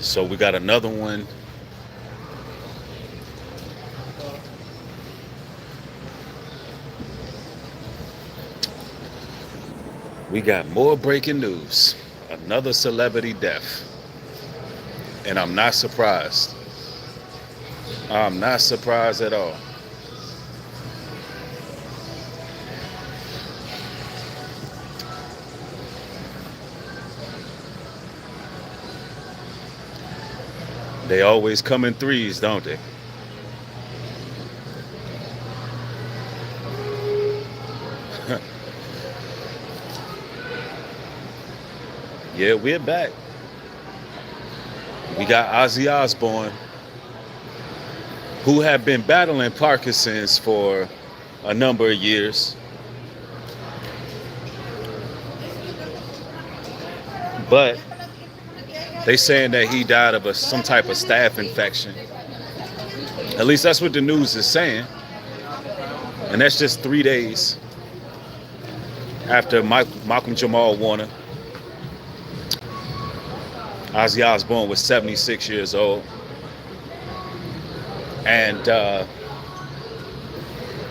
So we got another one. We got more breaking news. Another celebrity death. And I'm not surprised. I'm not surprised at all. They always come in threes, don't they? Yeah, we're back. We got Ozzy Osbourne, who had been battling Parkinson's for a number of years. But they saying that he died of some type of staph infection. At least that's what the news is saying. And that's just 3 days after Malcolm Jamal Warner. Ozzy Osbourne was 76 years old. And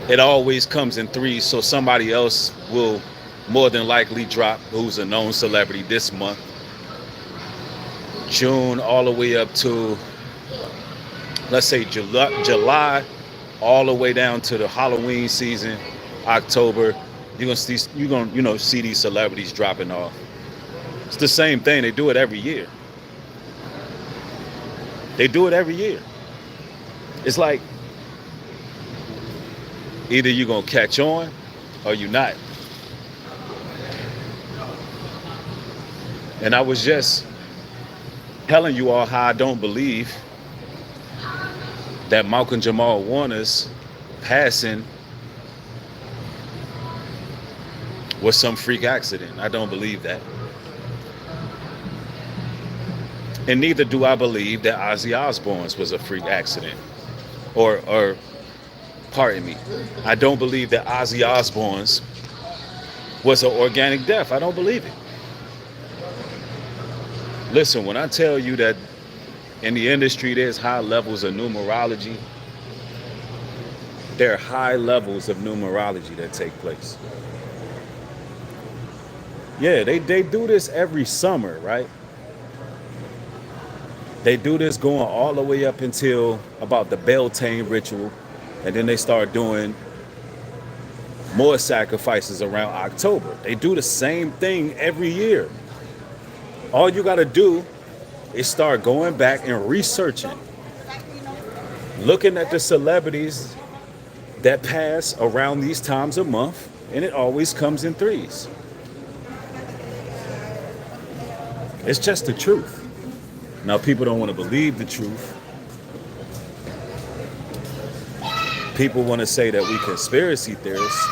it always comes in threes, so somebody else will more than likely drop who's a known celebrity this month. June all the way up to, let's say, July all the way down to the Halloween season, October. You're gonna see these celebrities dropping off. It's the same thing. They do it every year. They do it every year. It's like either you're gonna catch on or you're not. And I was just telling you all how I don't believe that Malcolm Jamal Warner's passing was some freak accident. I don't believe that. And neither do I believe that Ozzy Osbourne's was a freak accident. Or pardon me, I don't believe that Ozzy Osbourne's was an organic death. I don't believe it. Listen, when I tell you that in the industry there's high levels of numerology, there are high levels of numerology that take place. Yeah, they do this every summer, right? They do this going all the way up until about the Beltane ritual. And then they start doing more sacrifices around October. They do the same thing every year. All you got to do is start going back and researching, looking at the celebrities that pass around these times a month, and it always comes in threes. It's just the truth. Now, people don't want to believe the truth. People want to say that we conspiracy theorists.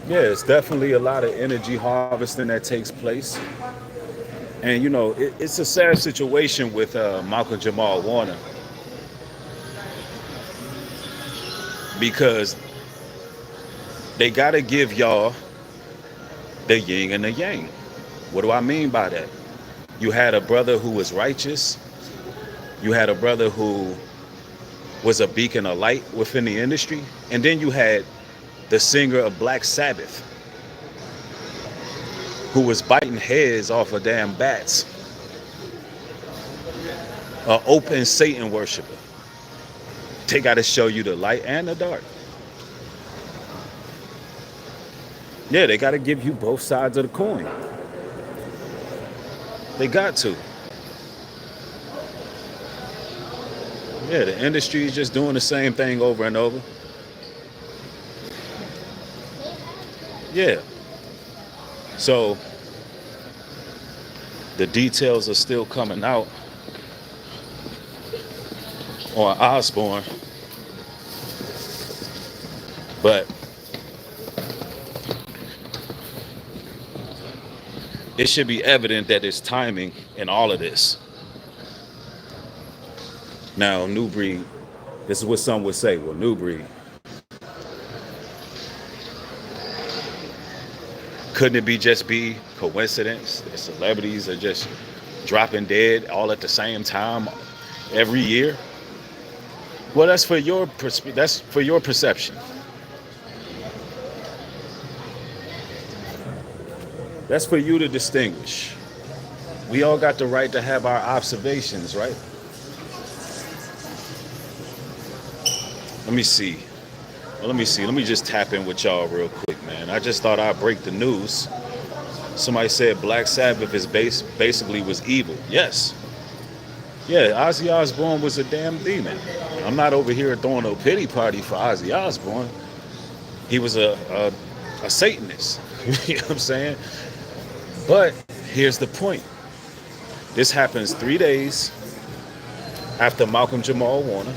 Yeah, it's definitely a lot of energy harvesting that takes place. And, it's a sad situation with Malcolm Jamal Warner, because they got to give y'all the yin and the yang. What do I mean by that? You had a brother who was righteous. You had a brother who was a beacon of light within the industry. And then you had the singer of Black Sabbath, who was biting heads off of damn bats. An open Satan worshiper. They got to show you the light and the dark. Yeah, they got to give you both sides of the coin. They got to. Yeah, the industry is just doing the same thing over and over. Yeah. So the details are still coming out on Osborne, but it should be evident that there's timing in all of this. Now, Nubreed, this is what some would say. Well, Nubreed, Couldn't it be coincidence? The celebrities are just dropping dead all at the same time every year. Well, that's for your perception. That's for you to distinguish. We all got the right to have our observations, right? Let me see. Well, let me see. Let me just tap in with y'all real quick, man. I just thought I'd break the news. Somebody said Black Sabbath is basically was evil. Yes. Yeah, Ozzy Osbourne was a damn demon. I'm not over here throwing a pity party for Ozzy Osbourne. He was a Satanist. You know what I'm saying? But here's the point. This happens 3 days after Malcolm Jamal Warner.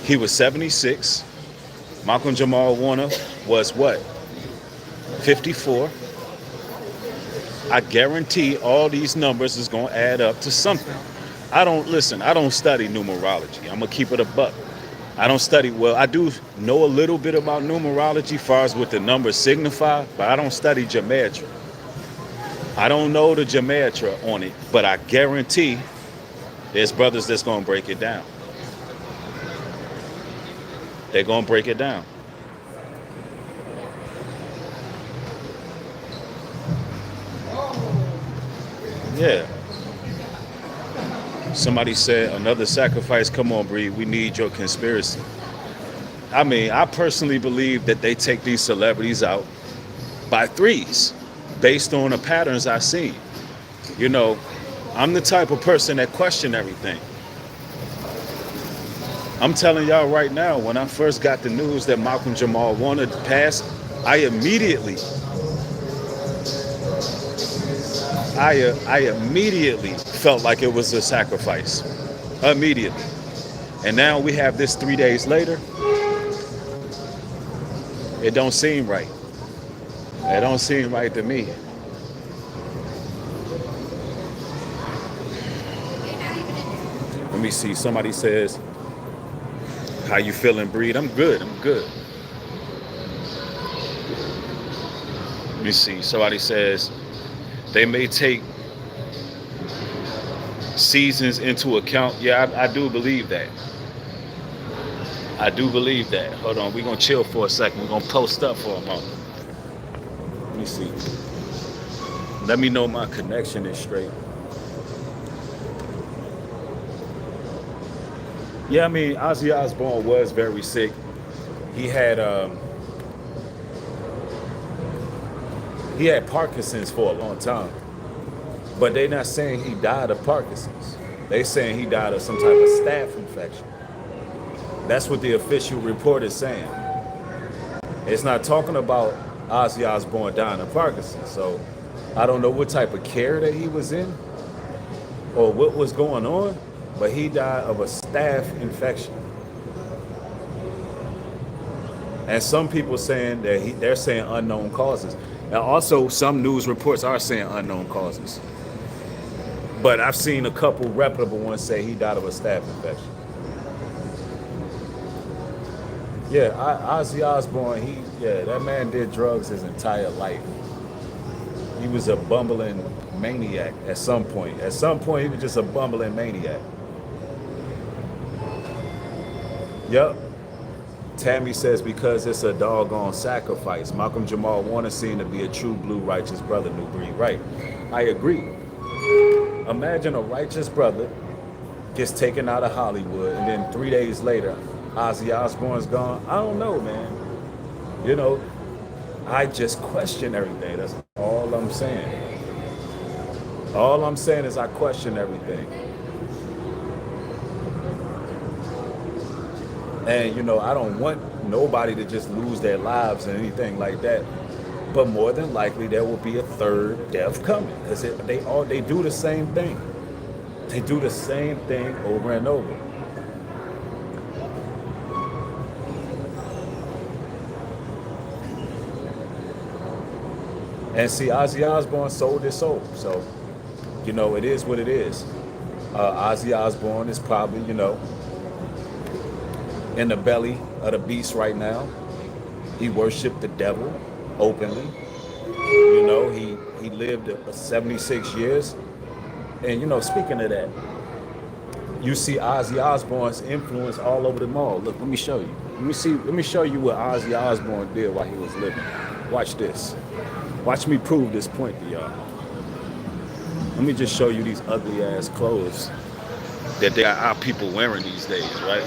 He was 76. Malcolm Jamal Warner was what? 54. I guarantee all these numbers is going to add up to something. I don't study numerology. I'm going to keep it a buck. I don't study, well, I do know a little bit about numerology as far as what the numbers signify, but I don't study gematria. I don't know the gematria on it, but I guarantee there's brothers that's going to break it down. They're going to break it down. Yeah. Somebody said another sacrifice. Come on, Bree. We need your conspiracy. I mean, I personally believe that they take these celebrities out by threes based on the patterns I've seen. You know, I'm the type of person that question everything. I'm telling y'all right now, when I first got the news that Malcolm Jamal Warner passed, I immediately felt like it was a sacrifice. Immediately. And now we have this 3 days later. It don't seem right. It don't seem right to me. Let me see. Somebody says, how you feeling, Breed? I'm good. I'm good. Let me see. Somebody says, they may take seasons into account. Yeah, I do believe that. I do believe that. Hold on. We're going to chill for a second. We're going to post up for a moment. Let me see. Let me know my connection is straight. Yeah, I mean, Ozzy Osbourne was very sick. He had Parkinson's for a long time. But they're not saying he died of Parkinson's. They saying he died of some type of staph infection. That's what the official report is saying. It's not talking about Ozzy Osbourne dying of Parkinson's. So I don't know what type of care that he was in or what was going on, but he died of a staph infection. And some people saying that they're saying unknown causes. And also some news reports are saying unknown causes. But I've seen a couple reputable ones say he died of a staph infection. Yeah, Ozzy Osbourne, that man did drugs his entire life. He was a bumbling maniac at some point. At some point, he was just a bumbling maniac. Yep. Tammy says, because it's a doggone sacrifice. Malcolm Jamal Warner seemed to be a true blue righteous brother, Nubreed. Right. I agree. Imagine a righteous brother gets taken out of Hollywood, and then 3 days later, Ozzy Osbourne's gone. I don't know, man. You know, I just question everything. That's all I'm saying. All I'm saying is I question everything. And, you know, I don't want nobody to just lose their lives and anything like that. But more than likely, there will be a third death coming. Because they do the same thing. They do the same thing over and over. And see, Ozzy Osbourne sold his soul. So, you know, it is what it is. Ozzy Osbourne is probably, you know, in the belly of the beast right now. He worshiped the devil openly. You know, he lived 76 years. And you know, speaking of that, you see Ozzy Osbourne's influence all over the mall. Look, let me show you. Let me show you what Ozzy Osbourne did while he was living. Watch this. Watch me prove this point to y'all. Let me just show you these ugly ass clothes that they got our people wearing these days, right?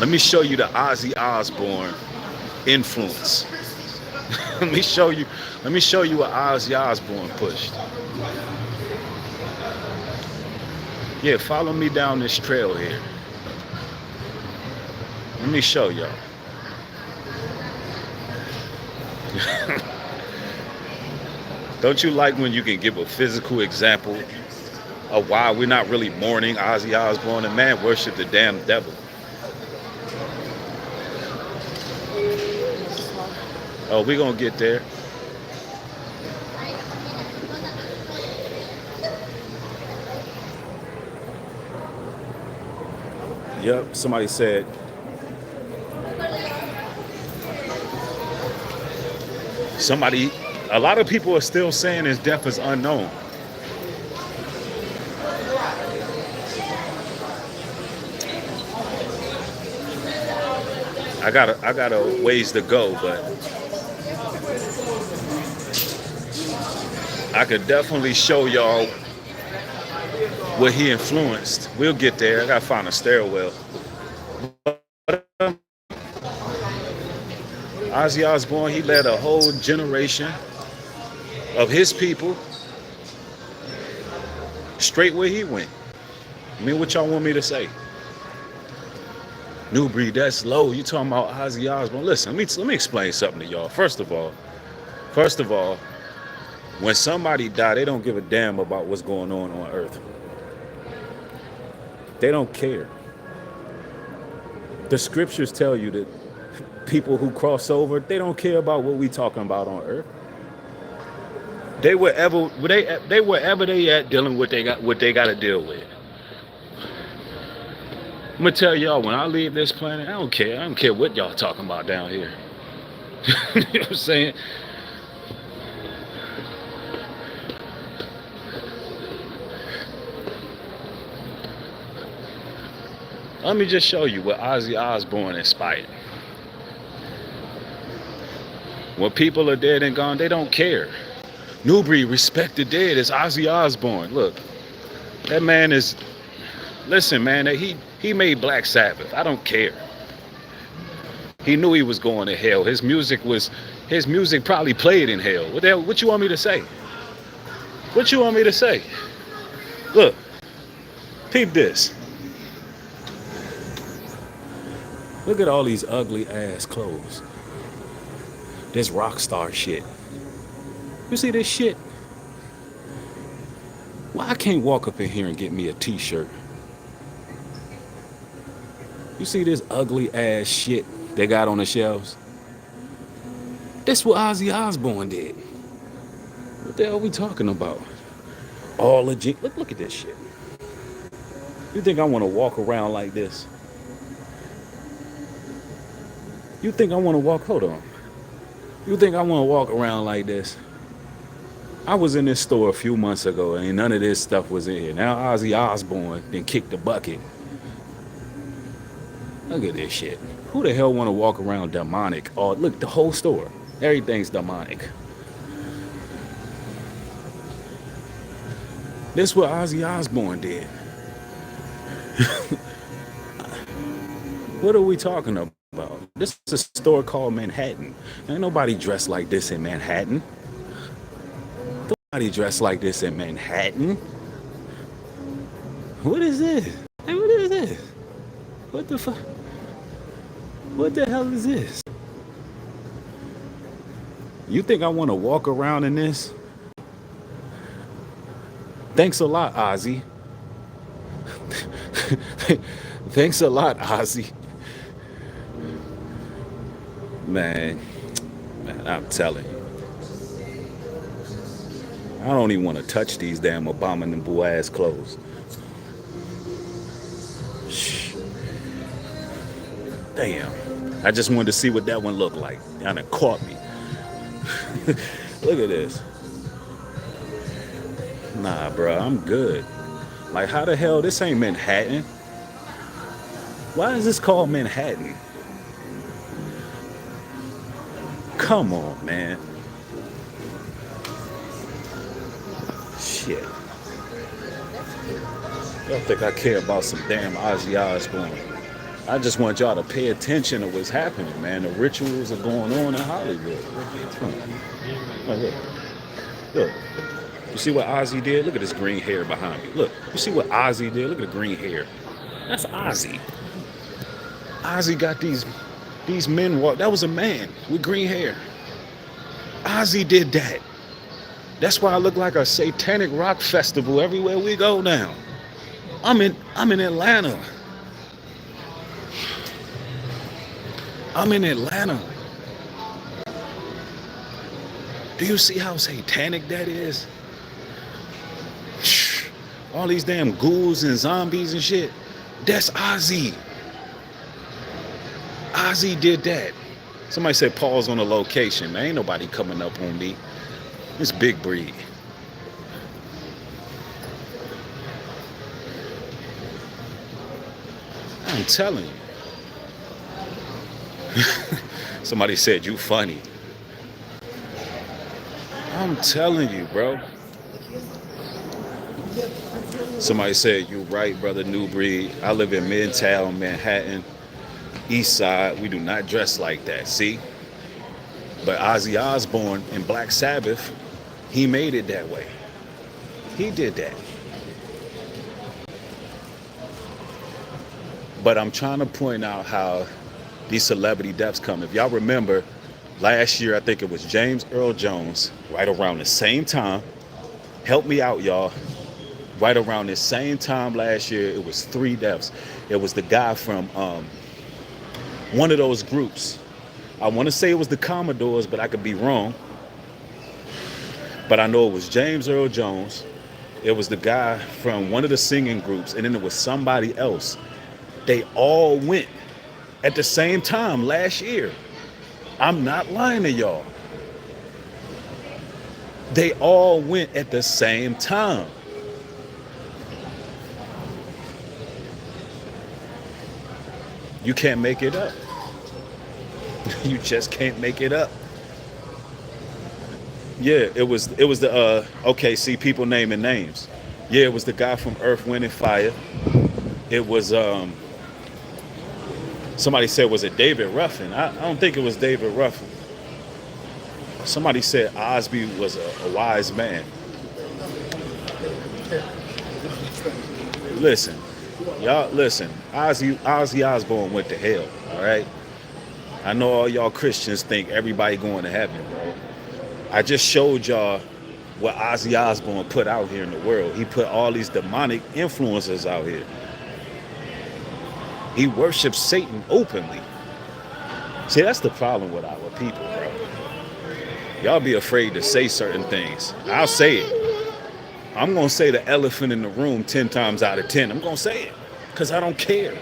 Let me show you the Ozzy Osbourne influence. let me show you, let me show you what Ozzy Osbourne pushed. Yeah, follow me down this trail here. Let me show y'all. Don't you like when you can give a physical example of why we're not really mourning Ozzy Osbourne? The man worshiped the damn devil. Oh, we're gonna get there. Yep, somebody said a lot of people are still saying his death is unknown. I got a ways to go, but I could definitely show y'all what he influenced. We'll get there. I gotta find a stairwell. Ozzy Osbourne, he led a whole generation of his people straight where he went. I mean, what y'all want me to say? Nubreed, that's low. You talking about Ozzy Osbourne? Listen, let me explain something to y'all. First of all, when somebody die, they don't give a damn about what's going on Earth. They don't care. The scriptures tell you that people who cross over, they don't care about what we talking about on Earth. They wherever they at dealing with what they got to deal with. I'm gonna tell y'all, when I leave this planet, I don't care. I don't care what y'all talking about down here. You know what I'm saying? Let me just show you what Ozzy Osbourne inspired. When people are dead and gone, they don't care. Nubreed, respect the dead. It's Ozzy Osbourne. Look, that man is. Listen, man, he made Black Sabbath. I don't care. He knew he was going to hell. His music probably played in hell. What the hell? What you want me to say? What you want me to say? Look, peep this. Look at all these ugly ass clothes. This rock star shit. You see this shit? Why I can't walk up in here and get me a t-shirt? You see this ugly ass shit they got on the shelves? That's what Ozzy Osbourne did. What the hell are we talking about? All legit. Look at this shit. You think I want to walk around like this? You think I want to walk? Hold on. You think I want to walk around like this? I was in this store a few months ago and none of this stuff was in here. Now Ozzy Osbourne then kicked the bucket. Look at this shit. Who the hell want to walk around demonic? Oh, look, the whole store. Everything's demonic. This is what Ozzy Osbourne did. What are we talking about? This is a store called Manhattan. Ain't nobody dressed like this in Manhattan. Nobody dressed like this in Manhattan. What is this? Hey, what is this? What the fuck? What the hell is this? You think I want to walk around in this? Thanks a lot, Ozzy. Thanks a lot, Ozzy. Man, I'm telling you. I don't even want to touch these damn abominable ass clothes. Shh. Damn. I just wanted to see what that one looked like. And it caught me. Look at this. Nah, bro, I'm good. Like, how the hell? This ain't Manhattan. Why is this called Manhattan? Come on, man. Shit. Y'all think I care about some damn Ozzy Osbourne? I just want y'all to pay attention to what's happening, man. The rituals are going on in Hollywood. Right here. Look. You see what Ozzy did? Look at this green hair behind me. Look. You see what Ozzy did? Look at the green hair. That's Ozzy. Ozzy got these men walk. That was a man with green hair. Ozzy did that. That's why I look like a satanic rock festival everywhere we go now. I'm in Atlanta. I'm in Atlanta. Do you see how satanic that is? All these damn ghouls and zombies and shit. That's Ozzy. Ozzy did that. Somebody said pause on the location. Man, ain't nobody coming up on me. It's Big Breed. I'm telling you. Somebody said you funny. I'm telling you, bro. Somebody said you right, brother Nubreed. I live in Midtown, Manhattan, East Side. We do not dress like that. See? But Ozzy Osbourne in Black Sabbath, he made it that way. He did that. But I'm trying to point out how these celebrity deaths come. If y'all remember, last year, I think it was James Earl Jones, right around the same time. Help me out, y'all. Right around the same time last year, it was 3 deaths. It was the guy from one of those groups. I want to say it was the Commodores, but I could be wrong. But I know it was James Earl Jones. It was the guy from one of the singing groups, and then it was somebody else. They all went at the same time last year. I'm not lying to y'all. They all went at the same time. You can't make it up. You just can't make it up. Yeah, it was the okay, see, people naming names. Yeah, it was the guy from Earth, Wind and Fire. It was somebody said, was it David Ruffin? I don't think it was David Ruffin. Somebody said Osby was a wise man. Listen, y'all, listen. Ozzy Osbourne went to hell, all right? I know all y'all Christians think everybody going to heaven, bro. I just showed y'all what Ozzy Osbourne put out here in the world. He put all these demonic influences out here. He worships Satan openly. See, that's the problem with our people, bro. Y'all be afraid to say certain things. I'll say it. I'm going to say the elephant in the room 10 times out of 10. I'm going to say it because I don't care.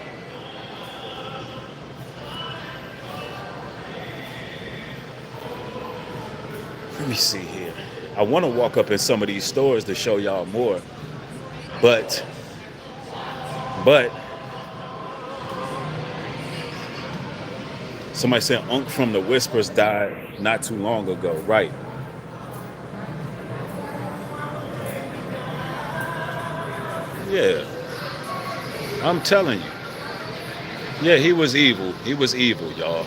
Let me see here. I want to walk up in some of these stores to show y'all more. But somebody said Unc from the Whispers died not too long ago. Right. Yeah. I'm telling you. Yeah, he was evil. He was evil, y'all.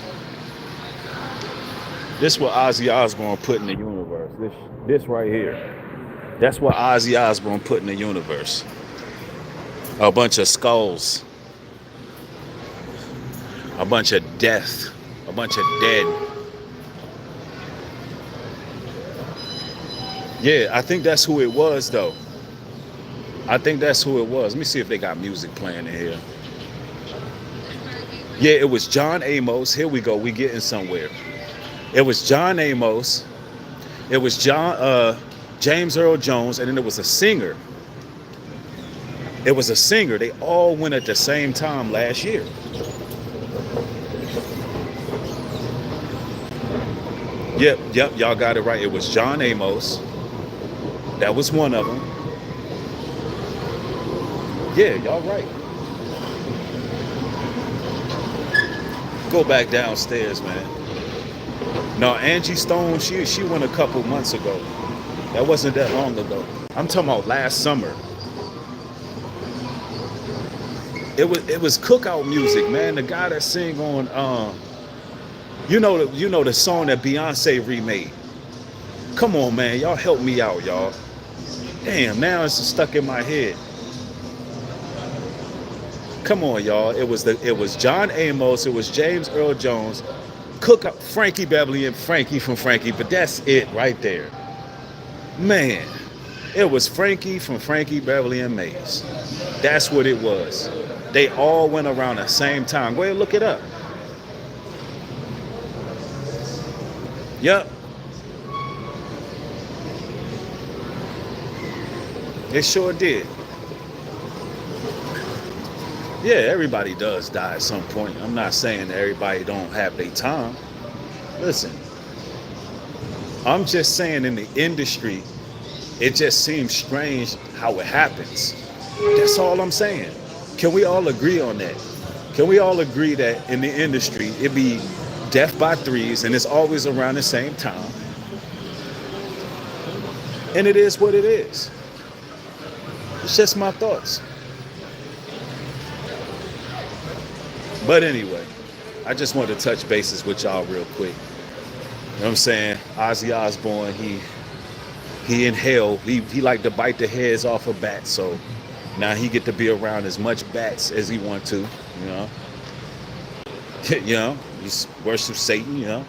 This is what Ozzy Osbourne put in the universe. This right here. That's what Ozzy Osbourne put in the universe. A bunch of skulls. A bunch of death. A bunch of dead. Yeah, I think that's who it was, though. I think that's who it was. Let me see if they got music playing in here. Yeah, it was John Amos. Here we go. We getting somewhere. It was John Amos. It was James Earl Jones, and then it was a singer. It was a singer. They all went at the same time last year. Yep, y'all got it right. It was John Amos. That was one of them. Yeah, y'all right. Go back downstairs, man. No, Angie Stone, she went a couple months ago. That wasn't that long ago. I'm talking about last summer. It was cookout music, man. The guy that sing on you know the song that Beyonce remade. Come on, man, y'all help me out, y'all. Damn, now it's stuck in my head. Come on, y'all. It was John Amos, it was James Earl Jones, Cookout Frankie Beverly and Frankie from Frankie, but that's it right there. Man, it was Frankie from Frankie Beverly and Maze. That's what it was. They all went around the same time. Go ahead and look it up. Yep, it sure did. Yeah, everybody does die at some point. I'm not saying that everybody don't have their time. Listen, I'm just saying in the industry, it just seems strange how it happens. That's all I'm saying. Can we all agree on that? Can we all agree that in the industry, it be death by threes and it's always around the same time? And it is what it is. It's just my thoughts. But anyway, I just wanted to touch bases with y'all real quick. You know what I'm saying? Ozzy Osbourne, he in hell. He like to bite the heads off of bats, so now he get to be around as much bats as he want to, you know. You know, you worship Satan, you know.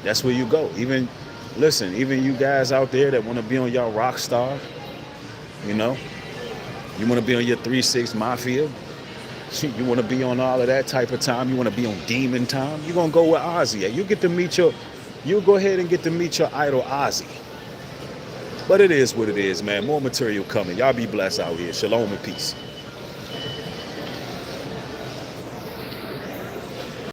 That's where you go. Even listen, even you guys out there that want to be on y'all rock star, you know, you want to be on your 3-6 Mafia, you want to be on all of that type of time, you want to be on demon time, you're gonna go with Ozzy. You go ahead and get to meet your idol Ozzy. But it is what it is, man. More material coming. Y'all be blessed out here. Shalom and peace.